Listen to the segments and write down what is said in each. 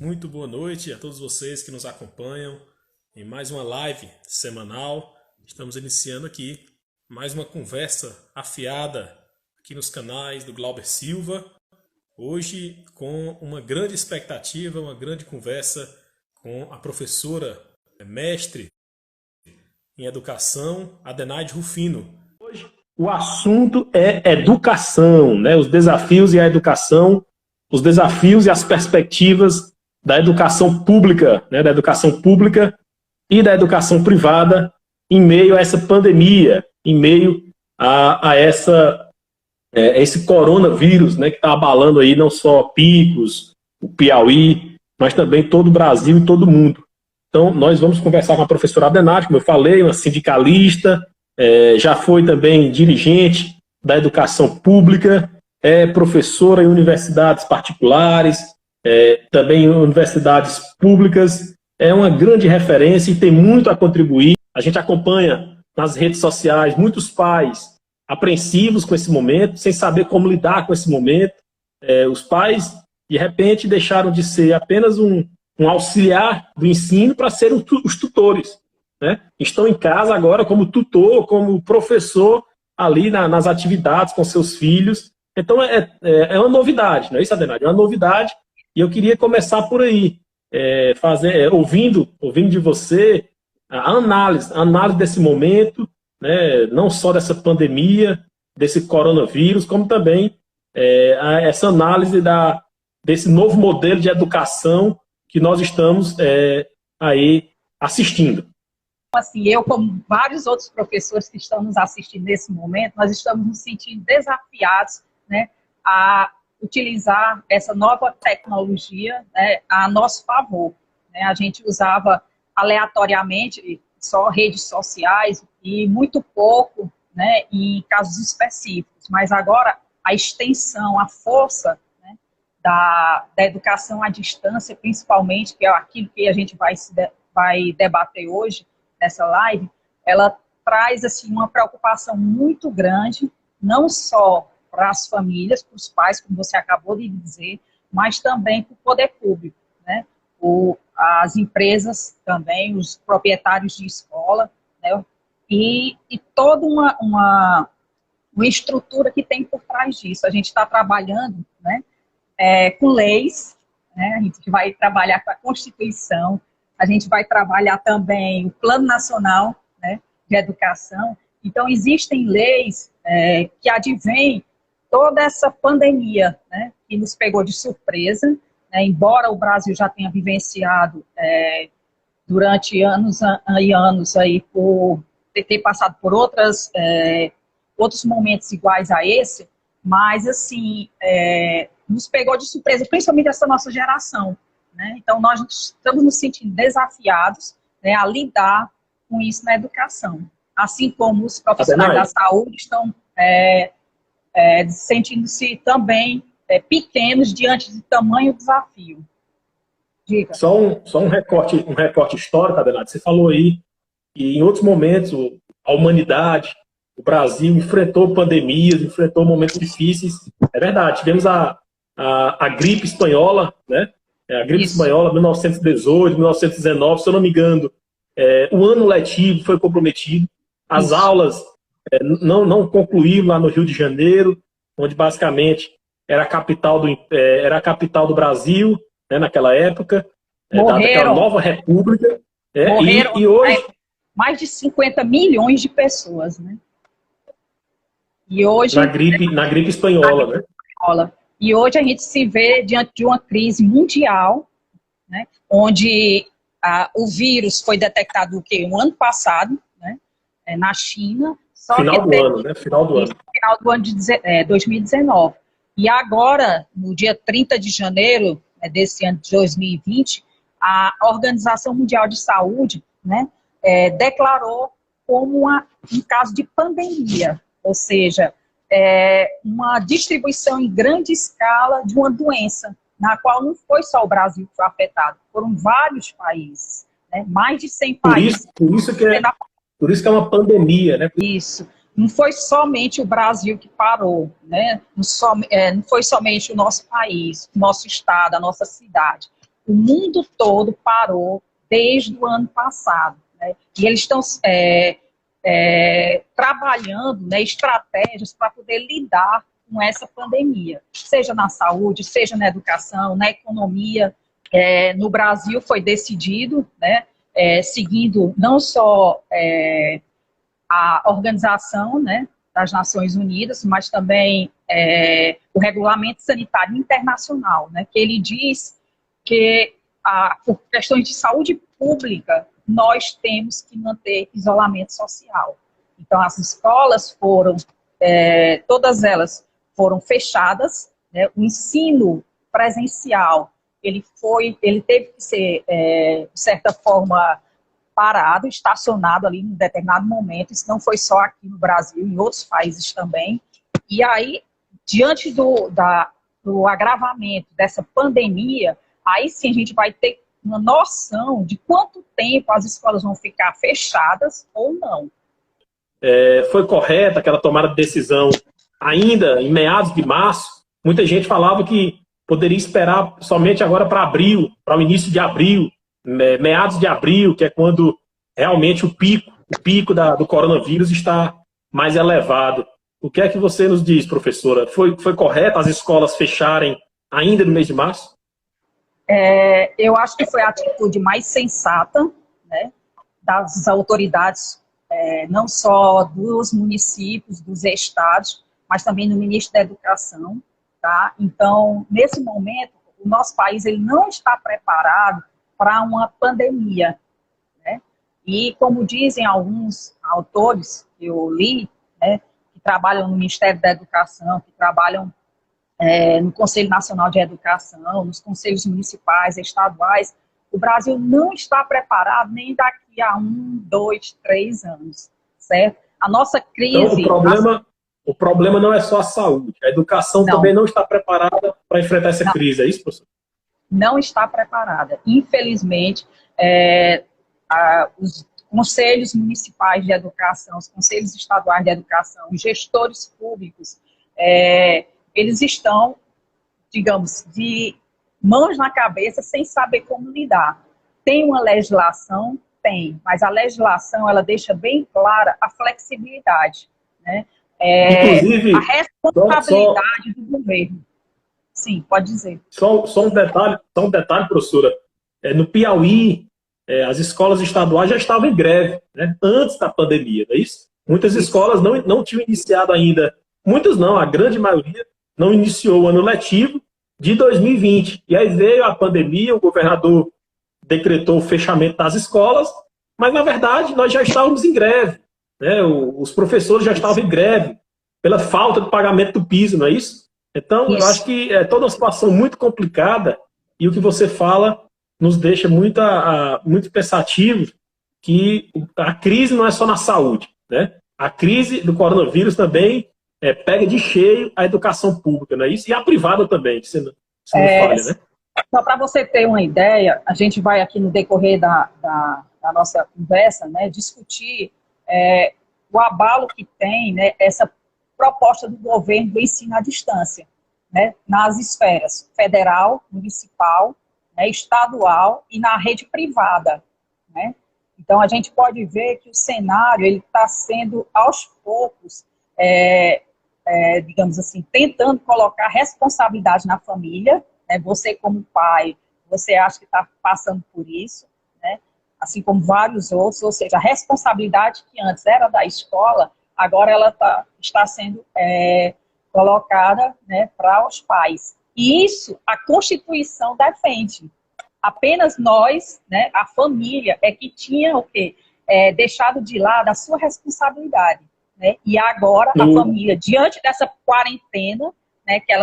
Muito boa noite a todos vocês que nos acompanham em mais uma live semanal. Estamos iniciando aqui mais uma conversa afiada aqui nos canais do Glauber Silva. Hoje com uma grande expectativa, uma grande conversa com a professora mestre em educação, Adenaide Rufino. Hoje o assunto é educação, né? Os desafios e a educação, os desafios e as perspectivas da educação pública, né? Da educação pública e da educação privada em meio a essa pandemia, em meio a esse coronavírus, né? Que está abalando aí não só Picos, o Piauí, mas também todo o Brasil e todo o mundo. Então, nós vamos conversar com a professora Adenaide, como eu falei, uma sindicalista, já foi também dirigente da educação pública, é professora em universidades particulares, também em universidades públicas, é uma grande referência e tem muito a contribuir. A gente acompanha nas redes sociais muitos pais apreensivos com esse momento, sem saber como lidar com esse momento. Os pais, de repente, deixaram de ser apenas um auxiliar do ensino para serem os tutores, né? Estão em casa agora como tutor, como professor ali nas atividades com seus filhos. Então é uma novidade, não é isso, Adenaide? É uma novidade e eu queria começar por aí, ouvindo de você a análise desse momento, né? Não só dessa pandemia, desse coronavírus, como também essa análise desse novo modelo de educação que nós estamos aí assistindo. Assim, eu, como vários outros professores que estão nos assistindo nesse momento, nós estamos nos sentindo desafiados, né, a utilizar essa nova tecnologia, né, a nosso favor, né? A gente usava aleatoriamente só redes sociais e muito pouco, né, em casos específicos, mas agora a extensão, a força da educação à distância, principalmente, que é aquilo que a gente vai debater hoje, nessa live, ela traz assim, uma preocupação muito grande, não só para as famílias, para os pais, como você acabou de dizer, mas também para o poder público, né? As empresas também, os proprietários de escola, né? E toda uma estrutura que tem por trás disso. A gente está trabalhando, né, com leis, né? A gente vai trabalhar com a Constituição, a gente vai trabalhar também o Plano Nacional, né, de Educação. Então, existem leis que advêm toda essa pandemia, né, que nos pegou de surpresa, né, embora o Brasil já tenha vivenciado durante anos e anos aí por ter passado por outros momentos iguais a esse, mas, assim, nos pegou de surpresa, principalmente essa nossa geração, né? Então, nós estamos nos sentindo desafiados, né, a lidar com isso na educação. Assim como os profissionais da saúde estão sentindo-se também pequenos diante de tamanho desafio. Diga. Só um recorte histórico, Adenaide. Você falou aí que em outros momentos a humanidade, o Brasil enfrentou pandemias, enfrentou momentos difíceis. É verdade, tivemos a gripe espanhola, né? A gripe espanhola, 1918, 1919, se eu não me engano, o ano letivo foi comprometido, as aulas não concluíram lá no Rio de Janeiro, onde basicamente era a capital do Brasil, né, naquela época, daquela nova república. Morreram e hoje mais de 50 milhões de pessoas, né? E hoje, na gripe espanhola, né? E hoje a gente se vê diante de uma crise mundial, né, onde o vírus foi detectado um ano passado, né, na China. Final do ano, né? Final do ano de 2019. E agora, no dia 30 de janeiro desse ano de 2020, a Organização Mundial de Saúde, né, declarou como um caso de pandemia, ou seja, uma distribuição em grande escala de uma doença, na qual não foi só o Brasil que foi afetado, foram vários países, né? Mais de 100 países. Por isso que é uma pandemia, né? Isso. Não foi somente o Brasil que parou, né? Não foi somente o nosso país, o nosso estado, a nossa cidade. o mundo todo parou desde o ano passado, né? E eles estão trabalhando, né, estratégias para poder lidar com essa pandemia, seja na saúde, seja na educação, na economia. No Brasil foi decidido, né, seguindo não só a organização, né, das Nações Unidas, mas também o Regulamento Sanitário Internacional, né, que ele diz que, por questões de saúde pública, nós temos que manter isolamento social. Então, as escolas foram, todas elas foram fechadas, né, o ensino presencial, ele teve que ser, de certa forma, parado, estacionado ali em determinado momento. Isso não foi só aqui no Brasil, em outros países também. E aí, diante do agravamento dessa pandemia, aí sim a gente vai ter uma noção de quanto tempo as escolas vão ficar fechadas ou não. Foi correta aquela tomada de decisão ainda em meados de março? Muita gente falava que poderia esperar somente agora para abril, para o início de abril, meados de abril, que é quando realmente o pico do coronavírus está mais elevado. O que é que você nos diz, professora? Foi correto as escolas fecharem ainda no mês de março? Eu acho que foi a atitude mais sensata, né, das autoridades, não só dos municípios, dos estados, mas também do ministro da Educação. Tá? Então, nesse momento, o nosso país ele não está preparado para uma pandemia, né? E como dizem alguns autores que eu li, né, que trabalham no Ministério da Educação, que trabalham no Conselho Nacional de Educação, nos conselhos municipais, estaduais, o Brasil não está preparado nem daqui a 1, 2, 3 anos, certo? A nossa crise... Então, o problema não é só a saúde, a educação também não está preparada para enfrentar essa crise, é isso, professor? Não está preparada. Infelizmente, os conselhos municipais de educação, os conselhos estaduais de educação, os gestores públicos, eles estão, digamos, de mãos na cabeça, sem saber como lidar. Tem uma legislação? Tem, mas a legislação, ela deixa bem clara a flexibilidade, né? Inclusive, a responsabilidade do governo. Sim, pode dizer. Só um detalhe, professora. No Piauí, as escolas estaduais já estavam em greve, né, antes da pandemia, não é isso? Muitas escolas não tinham iniciado ainda, muitas não, a grande maioria não iniciou o ano letivo de 2020. E aí veio a pandemia, o governador decretou o fechamento das escolas, mas, na verdade, nós já estávamos em greve. Né? Os professores já estavam em greve pela falta de pagamento do piso, não é isso? Então, eu acho que é toda uma situação muito complicada e o que você fala nos deixa muito pensativo que a crise não é só na saúde, né? A crise do coronavírus também pega de cheio a educação pública, não é isso? E a privada também, que você não falha, né? Só para você ter uma ideia, a gente vai aqui no decorrer da nossa conversa, né, discutir o abalo que tem, né, essa proposta do governo do ensino à distância, né, nas esferas federal, municipal, né, estadual e na rede privada, né? Então, a gente pode ver que o cenário ele está sendo, aos poucos, digamos assim, tentando colocar responsabilidade na família, né? Você, como pai, você acha que está passando por isso, né? Assim como vários outros, ou seja, a responsabilidade que antes era da escola, agora ela está sendo colocada, né, para os pais. E isso a Constituição defende. Apenas nós, né, a família, é que tinha o quê? Deixado de lado a sua responsabilidade. Né? E agora a família, diante dessa quarentena, né, que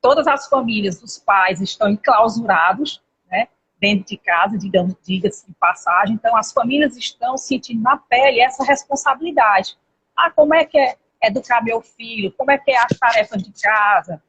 todas as famílias, os pais estão enclausurados, né, dentro de casa, diga-se de passagem, então as famílias estão sentindo na pele essa responsabilidade. Como é que é educar meu filho? Como é que é as tarefas de casa?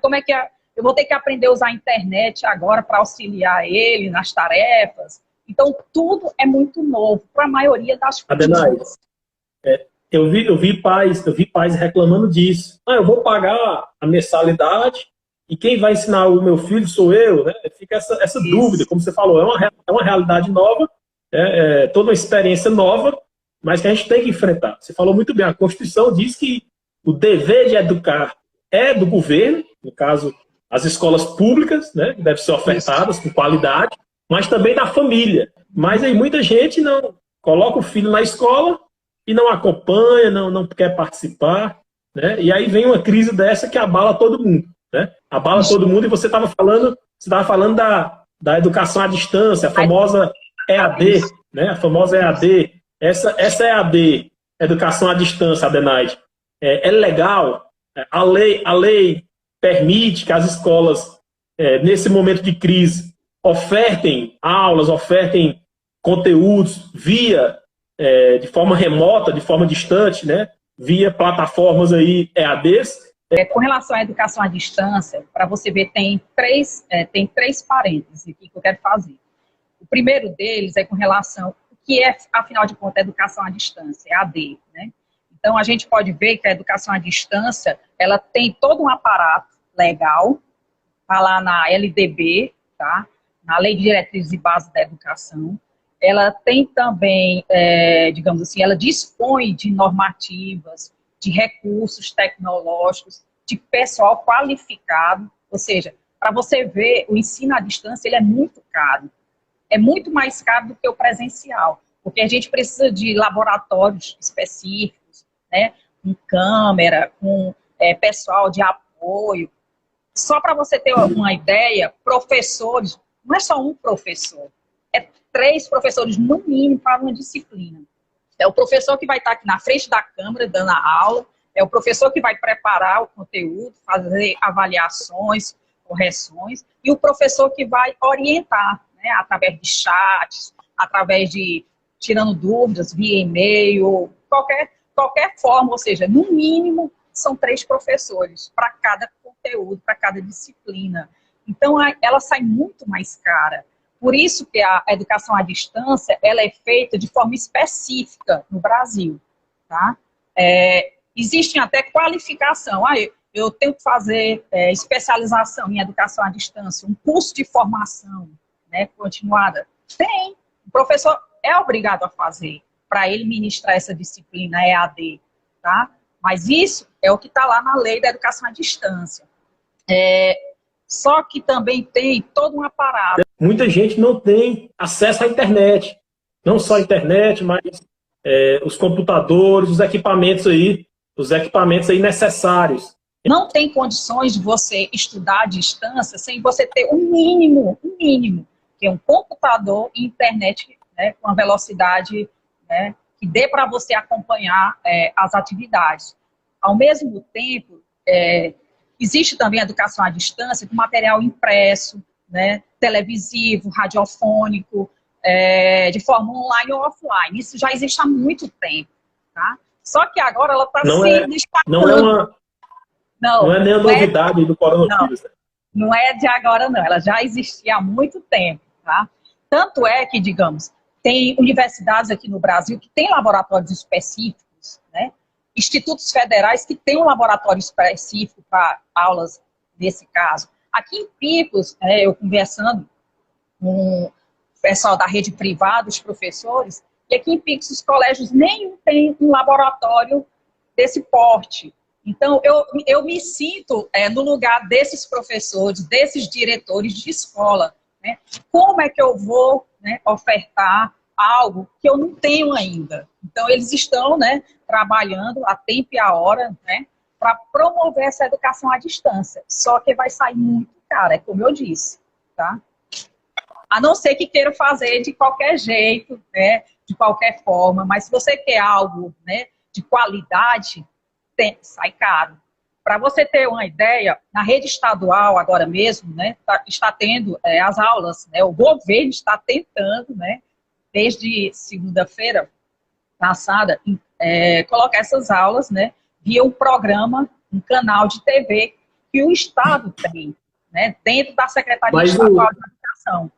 Como é que eu vou ter que aprender a usar a internet agora para auxiliar ele nas tarefas? Então, tudo é muito novo para a maioria das famílias. Eu vi pais reclamando disso. Eu vou pagar a mensalidade, e quem vai ensinar o meu filho sou eu, né? Fica essa dúvida, como você falou, é uma realidade nova, toda uma experiência nova, mas que a gente tem que enfrentar. Você falou muito bem, a Constituição diz que o dever de educar é do governo, no caso, as escolas públicas, né, que devem ser ofertadas com qualidade, mas também da família. Mas aí muita gente não coloca o filho na escola e não acompanha, não quer participar, né? E aí vem uma crise dessa que abala todo mundo, né? Abala todo mundo, e você estava falando da educação à distância, a famosa EAD, né? A famosa EAD. Essa EAD, educação à distância, Adenaide, é legal. A lei permite que as escolas, nesse momento de crise, ofertem aulas, ofertem conteúdos de forma remota, de forma distante, né? Via plataformas aí EADs. Com relação à educação à distância, para você ver, tem três parênteses aqui que eu quero fazer. O primeiro deles é com relação ao que é, afinal de contas, a educação à distância, EAD, né? Então, a gente pode ver que a educação à distância, ela tem todo um aparato legal, está lá na LDB, tá? Na Lei de Diretrizes e Bases da Educação. Ela tem também, digamos assim, ela dispõe de normativas, de recursos tecnológicos, de pessoal qualificado. Ou seja, para você ver, o ensino à distância ele é muito caro. É muito mais caro do que o presencial, porque a gente precisa de laboratórios específicos, né, com câmera, com pessoal de apoio. Só para você ter uma ideia, professores, não é só um professor, é 3 professores no mínimo para uma disciplina. É o professor que vai estar aqui na frente da câmera dando a aula, é o professor que vai preparar o conteúdo, fazer avaliações, correções, e o professor que vai orientar, né, através de chats, através de tirando dúvidas via e-mail, qualquer forma, ou seja, no mínimo são 3 professores para cada conteúdo, para cada disciplina. Então, ela sai muito mais cara. Por isso que a educação à distância, ela é feita de forma específica no Brasil, tá? Existem até qualificação. Eu tenho que fazer especialização em educação à distância, um curso de formação, né, continuada. Tem. O professor é obrigado a fazer para ele ministrar essa disciplina EAD, tá? Mas isso é o que está lá na lei da educação à distância. Só que também tem todo um aparato. Muita gente não tem acesso à internet. Não só a internet, mas os computadores, os equipamentos aí necessários. Não tem condições de você estudar à distância sem você ter um mínimo, que é um computador e internet, né, com a velocidade, né, que dê para você acompanhar as atividades. Ao mesmo tempo, existe também a educação à distância com material impresso, né, televisivo, radiofônico, de forma online ou offline. Isso já existe há muito tempo, tá? Só que agora ela está se destacando. Não é nem a novidade do coronavírus. Não é de agora, não. Ela já existia há muito tempo, tá? Tanto é que, digamos, tem universidades aqui no Brasil que têm laboratórios específicos, né? Institutos federais que têm um laboratório específico para aulas desse caso. Aqui em Picos, eu conversando com o pessoal da rede privada, os professores, e aqui em Picos os colégios nenhum tem um laboratório desse porte. Então, eu me sinto no lugar desses professores, desses diretores de escola, né? Como é que eu vou, né, ofertar algo que eu não tenho ainda? Então, eles estão, né, trabalhando a tempo e a hora, né, para promover essa educação à distância. Só que vai sair muito caro, como eu disse, tá? A não ser que queira fazer de qualquer jeito, né, de qualquer forma, mas se você quer algo, né, de qualidade, sai caro. Para você ter uma ideia, na rede estadual, agora mesmo, né, está tendo as aulas, né, o governo está tentando, né, desde segunda-feira passada, colocar essas aulas, né, via um programa, um canal de TV que o Estado tem, né, dentro da Secretaria Estadual de Educação.